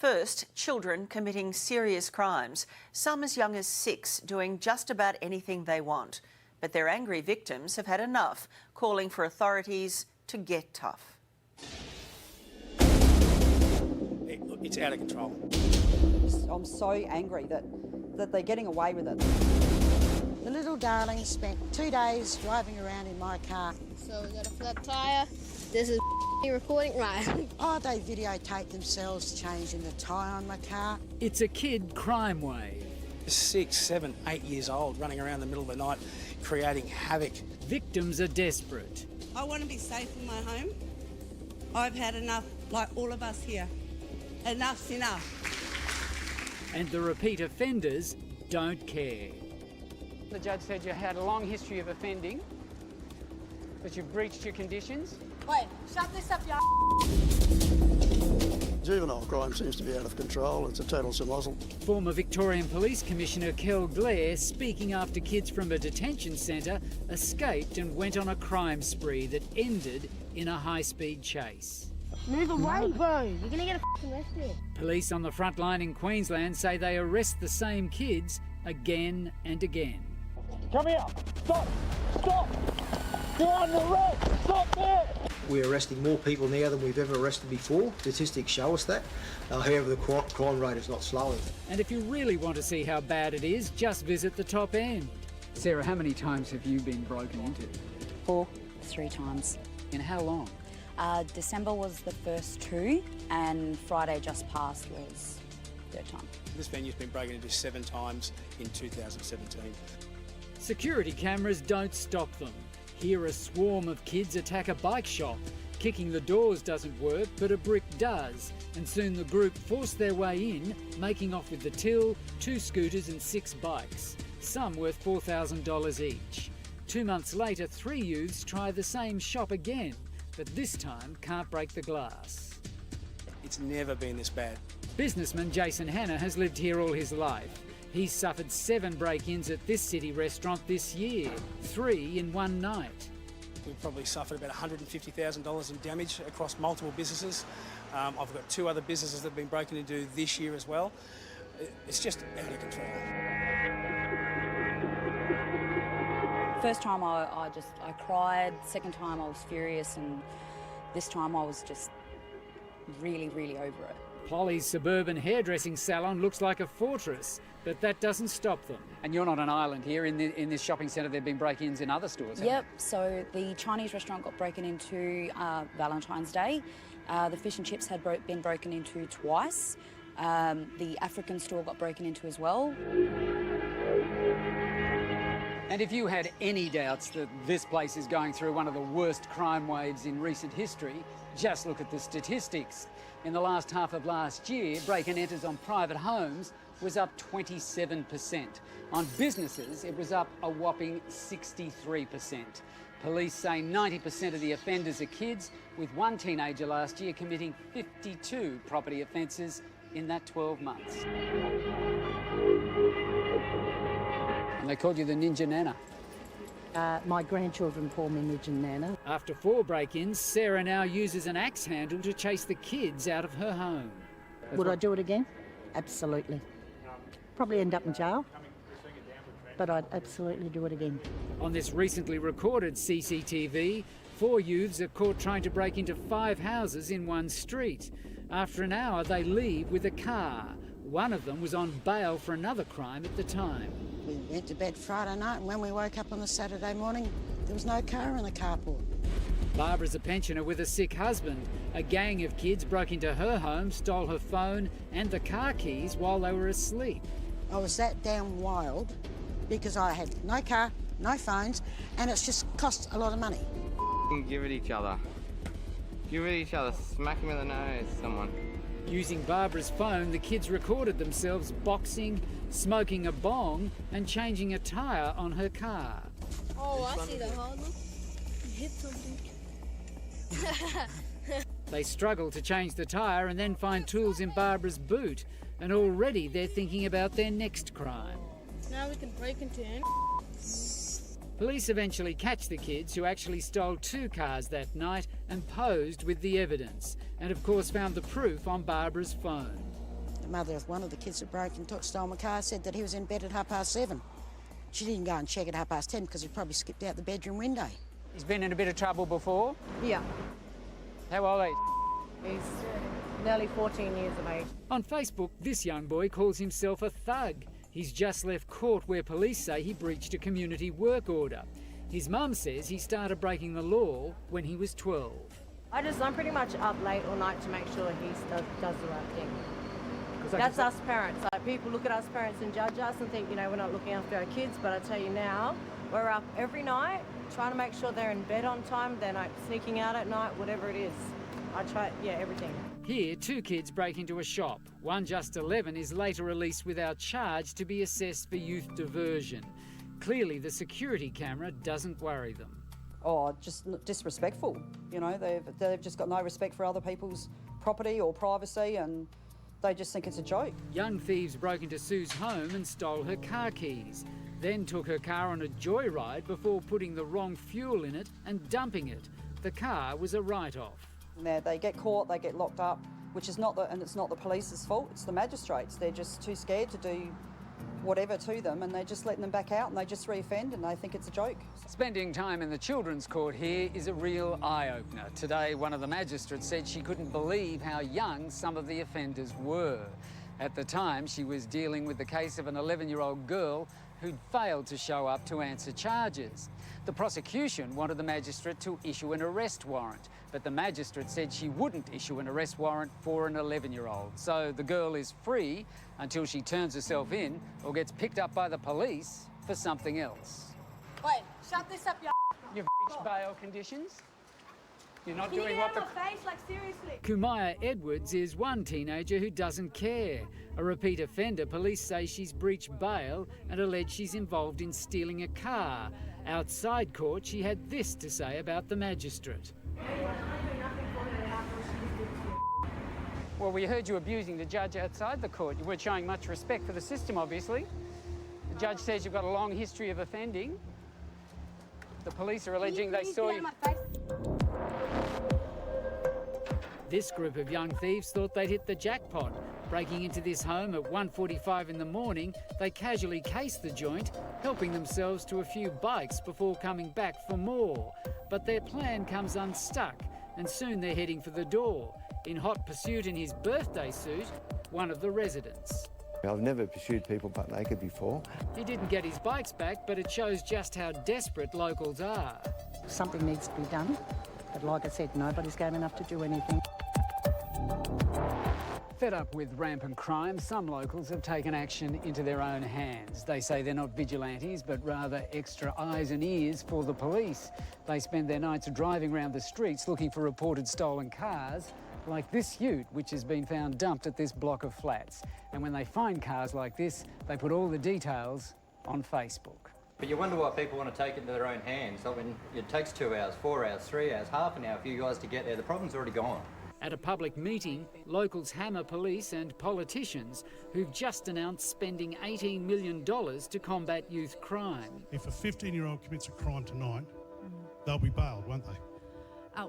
First, children committing serious crimes, some as young as 6, doing just about anything they want. But their angry victims have had enough, calling for authorities to get tough. It's out of control. I'm so angry that they're getting away with it. The little darling spent 2 days driving around in my car. So we got a flat tyre. This is recording, right? Oh, they videotape themselves changing the tyre on my car. It's a kid crime wave. 6, 7, 8 years old, running around the middle of the night, creating havoc. Victims are desperate. I want to be safe in my home. I've had enough, like all of us here. Enough's enough. And the repeat offenders don't care. The judge said you had a long history of offending, but you've breached your conditions. Wait, shut this up, y'all. Juvenile crime seems to be out of control. It's a total samozzel. Former Victorian Police Commissioner Kel Blair, speaking after kids from a detention centre escaped and went on a crime spree that ended in a high-speed chase. Move away, bro. You're gonna get arrested. Police on the front line in Queensland say they arrest the same kids again and again. Come here! Stop! Stop! You're under arrest! Stop there! We're arresting more people now than we've ever arrested before. Statistics show us that. However, the crime rate is not slowing. And if you really want to see how bad it is, just visit the top end. Sarah, how many times have you been broken into? 3 times. In how long? December was the first 2 and Friday just passed was 3rd time. This venue's been broken into 7 times in 2017. Security cameras don't stop them. Here a swarm of kids attack a bike shop. Kicking the doors doesn't work, but a brick does. And soon the group force their way in, making off with the till, 2 scooters and 6 bikes, some worth $4,000 each. 2 months later, 3 youths try the same shop again, but this time can't break the glass. It's never been this bad. Businessman Jason Hanna has lived here all his life. He's suffered 7 break-ins at this city restaurant this year, 3 in one night. We've probably suffered about $150,000 in damage across multiple businesses. I've got 2 other businesses that have been broken into this year as well. It's just out of control. First time I cried, second time I was furious, and this time I was just really, really over it. Polly's suburban hairdressing salon looks like a fortress, but that doesn't stop them. And you're not an island here. In this shopping centre, there have been break-ins in other stores. Yep, so the Chinese restaurant got broken into Valentine's Day. The fish and chips had been broken into twice. The African store got broken into as well. And if you had any doubts that this place is going through one of the worst crime waves in recent history, just look at the statistics. In the last half of last year, break and enters on private homes was up 27%. On businesses, it was up a whopping 63%. Police say 90% of the offenders are kids, with one teenager last year committing 52 property offences in that 12 months. And they called you the Ninja Nana. My grandchildren call me Ninja Nana. After 4 break-ins, Sarah now uses an axe handle to chase the kids out of her home. Would I do it again? Absolutely. Probably end up in jail, but I'd absolutely do it again. On this recently recorded CCTV, 4 youths are caught trying to break into 5 houses in one street. After an hour, they leave with a car. One of them was on bail for another crime at the time. We went to bed Friday night, and when we woke up on the Saturday morning, there was no car in the carport. Barbara's a pensioner with a sick husband. A gang of kids broke into her home, stole her phone and the car keys while they were asleep. I was that damn wild because I had no car, no phones, and it's just cost a lot of money. Give it each other. Give it each other. Smack them in the nose, someone. Using Barbara's phone, the kids recorded themselves boxing, smoking a bong and changing a tyre on her car. Oh, I see the hole. Hit something. They struggle to change the tyre and then find tools in Barbara's boot, and already they're thinking about their next crime. Now we can break into it. Police eventually catch the kids who actually stole 2 cars that night and posed with the evidence, and of course found the proof on Barbara's phone. The mother of one of the kids that broke and stole my car said that he was in bed at 7:30. She didn't go and check at 10:30 because he probably skipped out the bedroom window. He's been in a bit of trouble before? Yeah. How old are you? He's nearly 14 years of age. On Facebook, this young boy calls himself a thug. He's just left court where police say he breached a community work order. His mum says he started breaking the law when he was 12. I'm pretty much up late all night to make sure he does the right thing. That's us parents. Like, people look at us parents and judge us and think, we're not looking after our kids, but I tell you now, we're up every night trying to make sure they're in bed on time, they're not sneaking out at night, whatever it is. I try, everything. Here, 2 kids break into a shop. One, just 11, is later released without charge to be assessed for youth diversion. Clearly, the security camera doesn't worry them. Oh, just disrespectful. They've just got no respect for other people's property or privacy, and they just think it's a joke. Young thieves broke into Sue's home and stole her car keys, then took her car on a joyride before putting the wrong fuel in it and dumping it. The car was a write-off. They get caught, they get locked up, it's not the police's fault, it's the magistrates. They're just too scared to do whatever to them, and they're just letting them back out, and they just re-offend, and they think it's a joke. Spending time in the children's court here is a real eye-opener. Today, one of the magistrates said she couldn't believe how young some of the offenders were. At the time, she was dealing with the case of an 11-year-old girl who'd failed to show up to answer charges. The prosecution wanted the magistrate to issue an arrest warrant, but the magistrate said she wouldn't issue an arrest warrant for an 11-year-old. So the girl is free until she turns herself in or gets picked up by the police for something else. Wait, shut this up, You've reached bail conditions? You're not Can doing you what get out of my face? Like, seriously? Kumaya Edwards is one teenager who doesn't care. A repeat offender, police say she's breached bail and allege she's involved in stealing a car. Outside court, she had this to say about the magistrate. Well, we heard you abusing the judge outside the court. You weren't showing much respect for the system, obviously. The judge says you've got a long history of offending. The police are alleging they saw you. This group of young thieves thought they'd hit the jackpot. Breaking into this home at 1:45 in the morning, they casually cased the joint, helping themselves to a few bikes before coming back for more. But their plan comes unstuck, and soon they're heading for the door. In hot pursuit in his birthday suit, one of the residents. I've never pursued people butt naked before. He didn't get his bikes back, but it shows just how desperate locals are. Something needs to be done, but like I said, nobody's game enough to do anything. Fed up with rampant crime, some locals have taken action into their own hands. They say they're not vigilantes, but rather extra eyes and ears for the police. They spend their nights driving around the streets looking for reported stolen cars, like this ute, which has been found dumped at this block of flats. And when they find cars like this, they put all the details on Facebook. But you wonder why people want to take it into their own hands. I mean, it takes 2 hours, 4 hours, 3 hours, half an hour for you guys to get there. The problem's already gone. At a public meeting, locals hammer police and politicians who've just announced spending $18 million to combat youth crime. If a 15-year-old commits a crime tonight, they'll be bailed, won't they?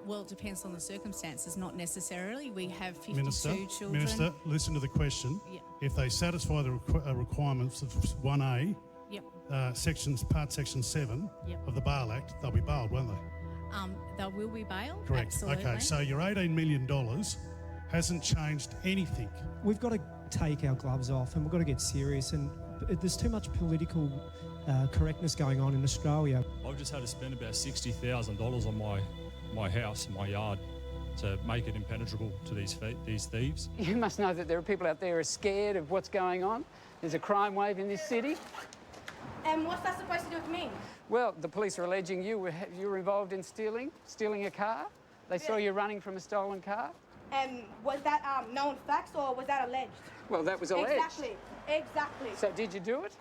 Well, it depends on the circumstances, not necessarily. We have 52 children. Minister, listen to the question. Yep. If they satisfy the requirements of 1A, yep. Part Section 7 yep. of the Bail Act, they'll be bailed, won't they? They will be bailed. Correct. Absolutely. Okay, so your $18 million hasn't changed anything. We've got to take our gloves off and we've got to get serious, and there's too much political correctness going on in Australia. I've just had to spend about $60,000 on my house, my yard, to make it impenetrable to these thieves. You must know that there are people out there who are scared of what's going on. There's a crime wave in this city. And what's that supposed to do with me? Well, the police are alleging you were involved in stealing a car. They saw you running from a stolen car. And was that known facts or was that alleged? Well, that was alleged. Exactly. So did you do it?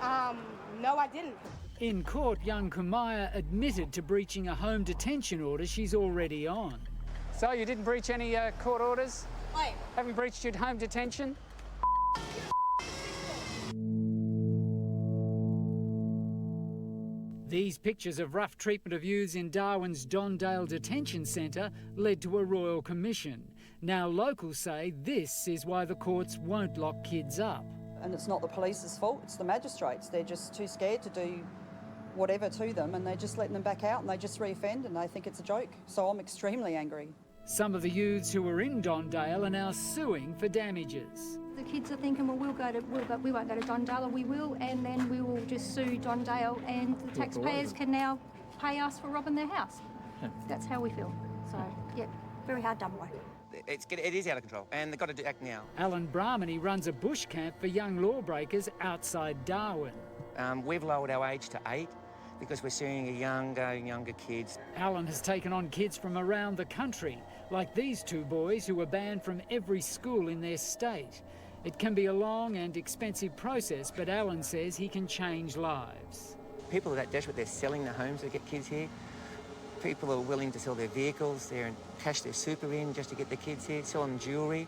No, I didn't. In court, young Kumaya admitted to breaching a home detention order she's already on. So you didn't breach any court orders? Wait. Haven't breached your home detention? These pictures of rough treatment of youths in Darwin's Dondale Detention Centre led to a royal commission. Now locals say this is why the courts won't lock kids up. And it's not the police's fault, it's the magistrates. They're just too scared to do whatever to them, and they're just letting them back out, and they just reoffend, and they think it's a joke. So I'm extremely angry. Some of the youths who were in Dondale are now suing for damages. The kids are thinking, well, we won't go to Dondale, or we will, and then we will just sue Dondale, and the taxpayers can now pay us for robbing their house. That's how we feel. So, yeah, very hard done by. It is out of control, and they've got to act now. Alan Brahmany runs a bush camp for young lawbreakers outside Darwin. We've lowered our age to 8 because we're seeing younger kids. Alan has taken on kids from around the country, like these two boys who were banned from every school in their state. It can be a long and expensive process, but Alan says he can change lives. People are that desperate, they're selling their homes to get kids here. People are willing to sell their vehicles, and cash their super in just to get the kids here, sell them jewellery.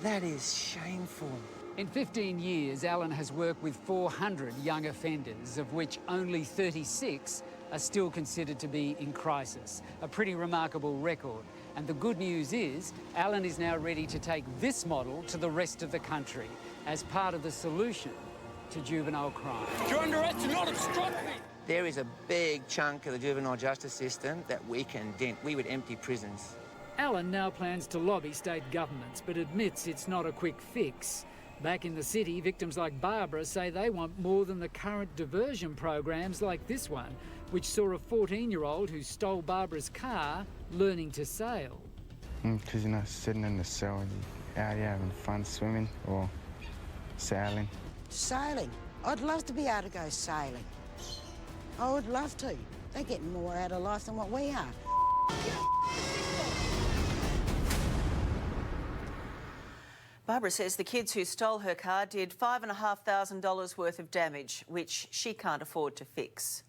That is shameful. In 15 years, Alan has worked with 400 young offenders, of which only 36 are still considered to be in crisis. A pretty remarkable record. And the good news is, Alan is now ready to take this model to the rest of the country as part of the solution to juvenile crime. You're under arrest, do not obstruct me! There is a big chunk of the juvenile justice system that we can dent. We would empty prisons. Alan now plans to lobby state governments, but admits it's not a quick fix. Back in the city, victims like Barbara say they want more than the current diversion programs like this one, which saw a 14-year-old who stole Barbara's car learning to sail. Because, sitting in the cell and you're out here having fun swimming or sailing. Sailing. I'd love to be able to go sailing. I would love to. They're getting more out of life than what we are. Barbara says the kids who stole her car did $5,500 worth of damage, which she can't afford to fix.